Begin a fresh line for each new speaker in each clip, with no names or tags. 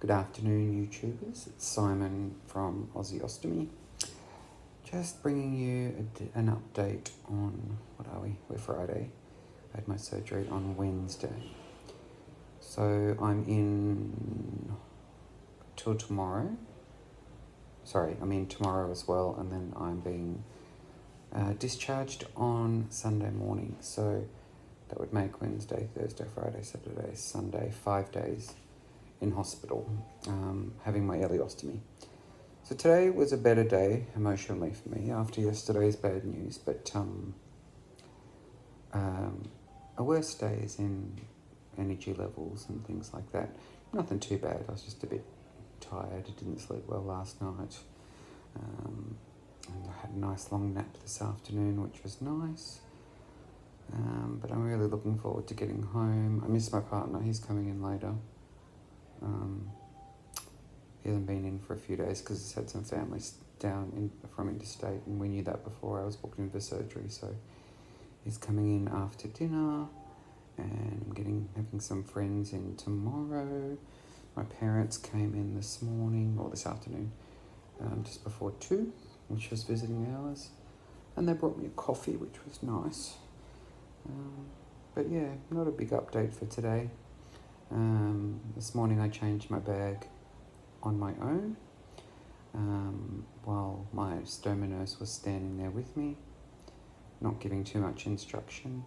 Good afternoon, YouTubers. It's Simon from AussieOstomy. Just bringing you an update on, what are we? We're Friday. I had my surgery on Wednesday. So I'm in till tomorrow. Sorry, I'm in tomorrow as well, and then I'm being discharged on Sunday morning. So that would make Wednesday, Thursday, Friday, Saturday, Sunday, 5 days in hospital, having my Ileostomy. So today was a better day emotionally for me after yesterday's bad news, but a worse day is in energy levels and things like that. Nothing too bad. I was just a bit tired. I didn't sleep well last night. And I had a nice long nap this afternoon, which was nice. But I'm really looking forward to getting home. I miss my partner. He's coming in later. He hasn't been in for a few days because he's had some family down from interstate, and we knew that before I was booked in for surgery. So he's coming in after dinner, and I'm having some friends in tomorrow. My parents came in this afternoon, just before 2, which was visiting hours, and they brought me a coffee, which was nice. But yeah, not a big update for today. This morning I changed my bag on my own while my stoma nurse was standing there with me, not giving too much instruction.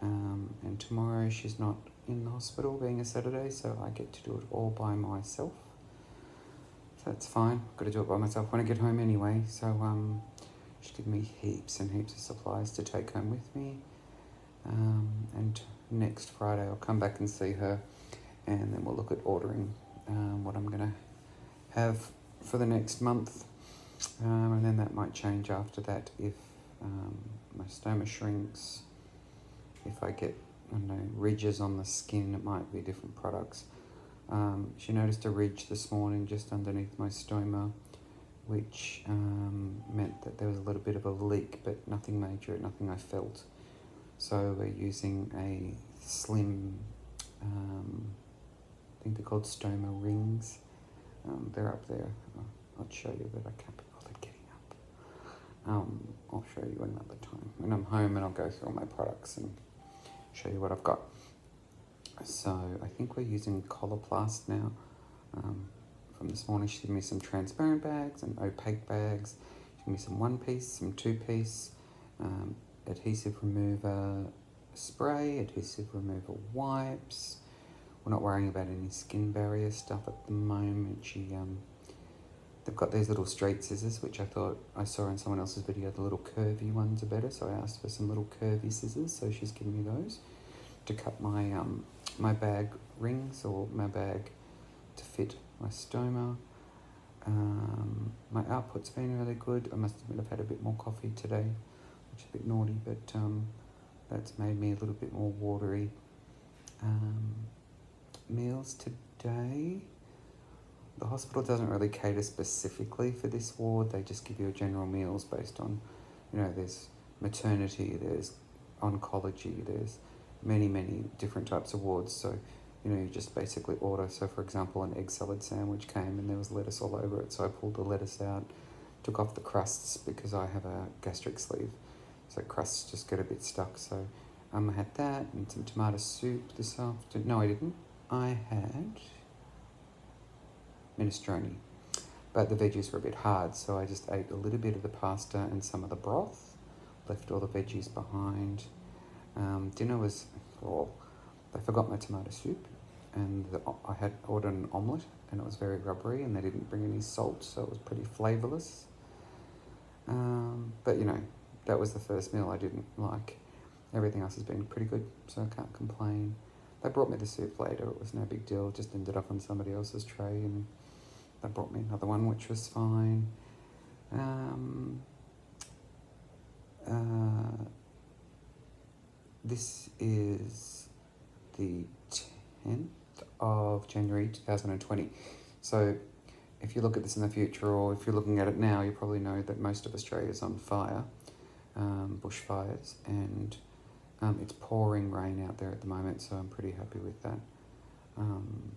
And tomorrow she's not in the hospital, being a Saturday, so I get to do it all by myself. So that's fine. I've got to do it by myself when I get home anyway. So she's given me heaps and heaps of supplies to take home with me. And next Friday I'll come back and see her, and then we'll look at ordering what I'm going to have for the next month. And then that might change after that if my stoma shrinks. If I get, ridges on the skin, it might be different products. She noticed a ridge this morning just underneath my stoma, which meant that there was a little bit of a leak, but nothing major, nothing I felt. So we're using a slim, I think they're called stoma rings. They're up there. I'll show you, but I can't be bothered getting up. I'll show you another time when I'm home, and I'll go through all my products and show you what I've got. So I think we're using Coloplast now. From this morning, she gave me some transparent bags and opaque bags. She gave me some 1-piece, some 2-piece, adhesive remover spray, adhesive remover wipes. We're not worrying about any skin barrier stuff at the moment. They've got these little straight scissors, which I thought I saw in someone else's video. The little curvy ones are better, so I asked for some little curvy scissors. So she's given me those to cut my my bag rings, or my bag to fit my stoma. My output's been really good. I must admit I've had a bit more coffee today, which is a bit naughty, but that's made me a little bit more watery. Meals today. The hospital doesn't really cater specifically for this ward. They just give you a general meals based on, there's maternity, there's oncology, there's many, many different types of wards. So, you just basically order. So, for example, an egg salad sandwich came and there was lettuce all over it. So I pulled the lettuce out, took off the crusts because I have a gastric sleeve. So crusts just get a bit stuck. So I had that and some tomato soup this afternoon. No, I didn't. I had minestrone, but the veggies were a bit hard, so I just ate a little bit of the pasta and some of the broth, left all the veggies behind. Dinner was, they forgot my tomato soup, and I had ordered an omelette, and it was very rubbery, and they didn't bring any salt, so it was pretty flavourless. But that was the first meal I didn't like. Everything else has been pretty good, so I can't complain. They brought me the soup later. It was no big deal. It just ended up on somebody else's tray, and they brought me another one, which was fine. This is the 10th of January 2020. So if you look at this in the future, or if you're looking at it now, you probably know that most of Australia is on fire, bushfires, and it's pouring rain out there at the moment, so I'm pretty happy with that.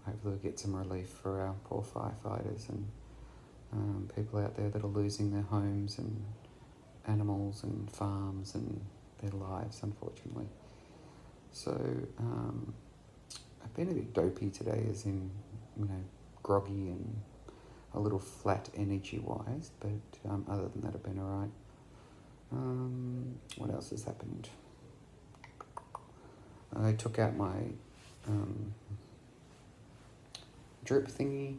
Hopefully hopefully we'll get some relief for our poor firefighters and people out there that are losing their homes and animals and farms and their lives, unfortunately. So I've been a bit dopey today, as in, groggy and a little flat energy-wise, but other than that, I've been alright. What else has happened? I took out my drip thingy.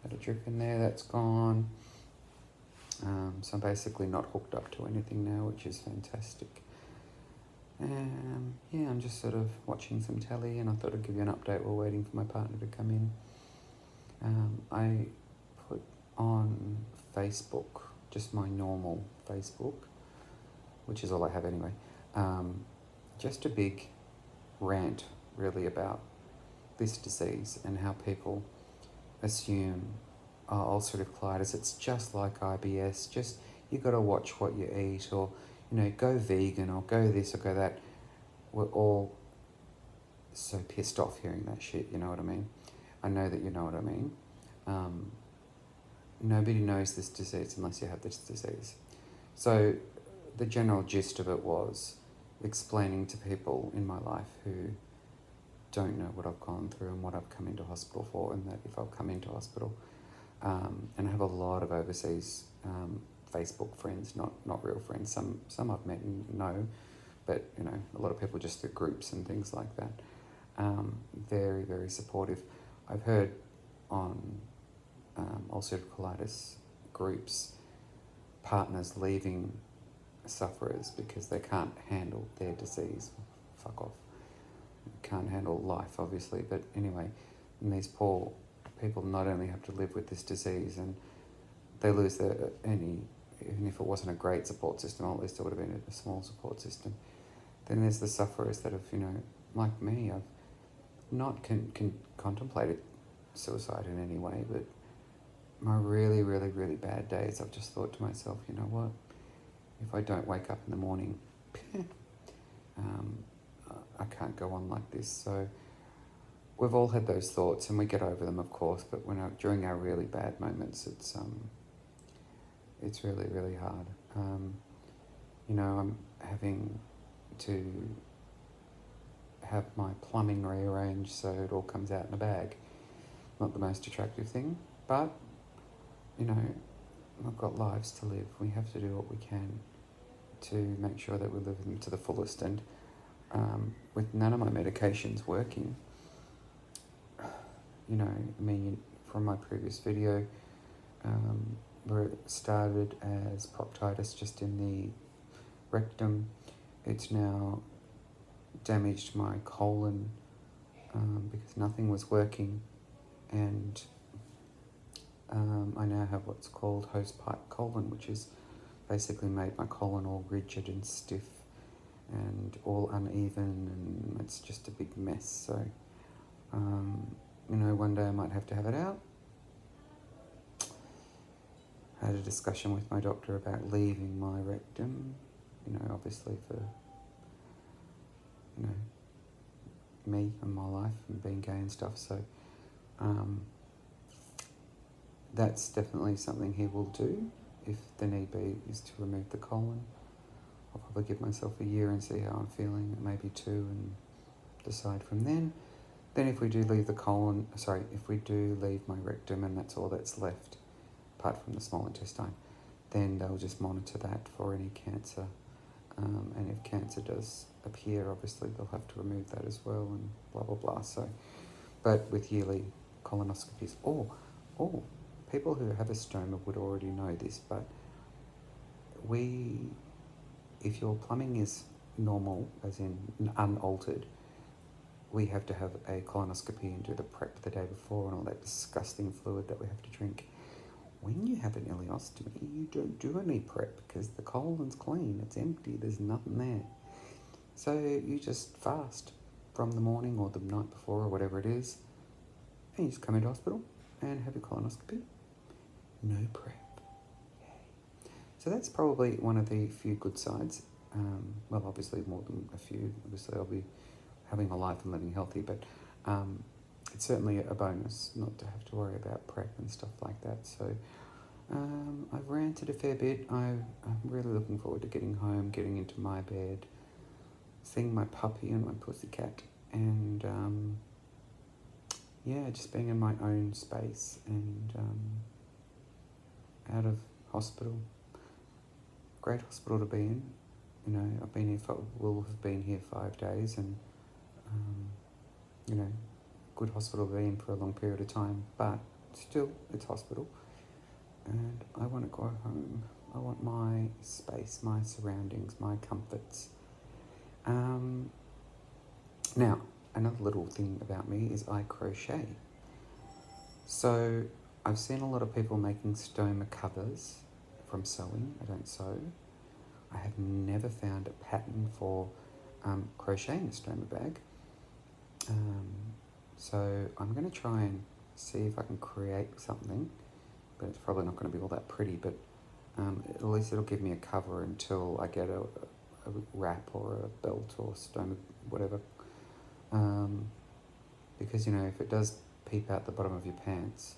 Had a drip in there, that's gone. So I'm basically not hooked up to anything now, which is fantastic. Yeah, I'm just sort of watching some telly, and I thought I'd give you an update while waiting for my partner to come in. I put on Facebook, just my normal Facebook, which is all I have anyway, just a big rant really about this disease and how people assume ulcerative colitis, it's just like IBS, just you got to watch what you eat, or go vegan, or go this or go that. We're all so pissed off hearing that shit, you know what I mean? I know that you know what I mean. Nobody knows this disease unless you have this disease. So the general gist of it was explaining to people in my life who don't know what I've gone through and what I've come into hospital for, and that if I've come into hospital, and I have a lot of overseas Facebook friends, not real friends. Some I've met and know, but a lot of people just through groups and things like that. Very, very supportive. I've heard on ulcerative colitis groups, partners leaving sufferers because they can't handle their disease. Fuck off. Can't handle life, obviously, but anyway, and these poor people not only have to live with this disease, and they lose even if it wasn't a great support system, at least it would have been a small support system. Then there's the sufferers that have, like me, I've not contemplated suicide in any way, but my really, really, really bad days, I've just thought to myself, you know what, if I don't wake up in the morning, I can't go on like this. So we've all had those thoughts, and we get over them, of course, but during our really bad moments, it's really, really hard. I'm having to have my plumbing rearranged so it all comes out in a bag. Not the most attractive thing, but we've got lives to live. We have to do what we can to make sure that we live them to the fullest. And with none of my medications working, from my previous video, where it started as proctitis just in the rectum, it's now damaged my colon because nothing was working, and I now have what's called host pipe colon, which is basically made my colon all rigid and stiff and all uneven, and it's just a big mess. So one day I might have to have it out. I had a discussion with my doctor about leaving my rectum, obviously for me and my life and being gay and stuff. So that's definitely something he will do if the need be, is to remove the colon. I'll probably give myself a year and see how I'm feeling, maybe 2, and decide from then. Then if we do leave if we do leave my rectum and that's all that's left, apart from the small intestine, then they'll just monitor that for any cancer. And if cancer does appear, obviously they'll have to remove that as well, and blah, blah, blah. So, but with yearly colonoscopies, people who have a stoma would already know this, but if your plumbing is normal, as in unaltered, we have to have a colonoscopy and do the prep the day before and all that disgusting fluid that we have to drink. When you have an ileostomy, you don't do any prep because the colon's clean, it's empty, there's nothing there. So you just fast from the morning or the night before or whatever it is, and you just come into hospital and have your colonoscopy. No prep. Yay. So that's probably one of the few good sides. Obviously more than a few. Obviously I'll be having a life and living healthy, but it's certainly a bonus not to have to worry about prep and stuff like that. So I've ranted a fair bit. I'm really looking forward to getting home, getting into my bed, seeing my puppy and my pussycat, and yeah, just being in my own space and out of hospital. Great hospital to be in. You know, will have been here 5 days, and you know, good hospital to be in for a long period of time, but still, it's hospital. And I want to go home. I want my space, my surroundings, my comforts. Now, another little thing about me is I crochet. So I've seen a lot of people making stoma covers from sewing. I don't sew. I have never found a pattern for crocheting a stoma bag. So I'm going to try and see if I can create something, but it's probably not going to be all that pretty, but at least it'll give me a cover until I get a wrap or a belt or stoma, whatever. Because, you know, if it does peep out the bottom of your pants,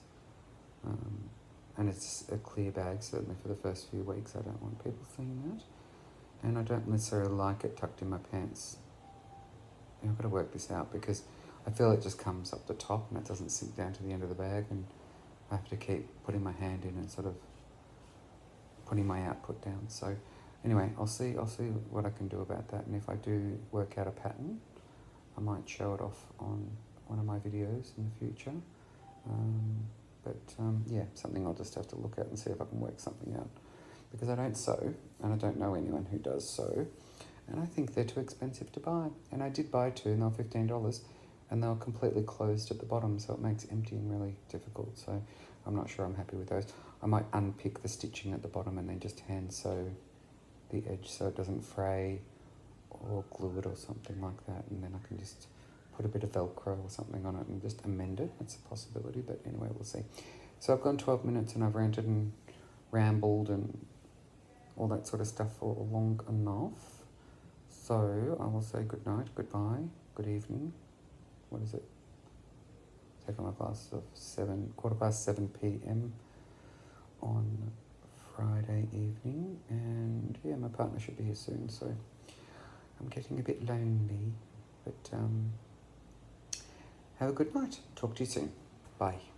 and it's a clear bag, certainly for the first few weeks, I don't want people seeing that. And I don't necessarily like it tucked in my pants. And I've got to work this out because I feel it just comes up the top and it doesn't sink down to the end of the bag, and I have to keep putting my hand in and sort of putting my output down. So anyway, I'll see what I can do about that, and if I do work out a pattern, I might show it off on one of my videos in the future. Yeah, something I'll just have to look at and see if I can work something out, because I don't sew and I don't know anyone who does sew, and I think they're too expensive to buy. And I did buy two and they were $15, and they were completely closed at the bottom, so it makes emptying really difficult. So I'm not sure I'm happy with those. I might unpick the stitching at the bottom and then just hand sew the edge so it doesn't fray, or glue it or something like that, and then I can just put a bit of Velcro or something on it and just amend it. That's a possibility, but anyway, we'll see. So I've gone 12 minutes and I've ranted and rambled and all that sort of stuff for long enough. So I will say good night, goodbye, good evening. What is it? Take my class of 7 p.m. on Friday evening, and yeah, my partner should be here soon, so I'm getting a bit lonely, but have a good night. Talk to you soon. Bye.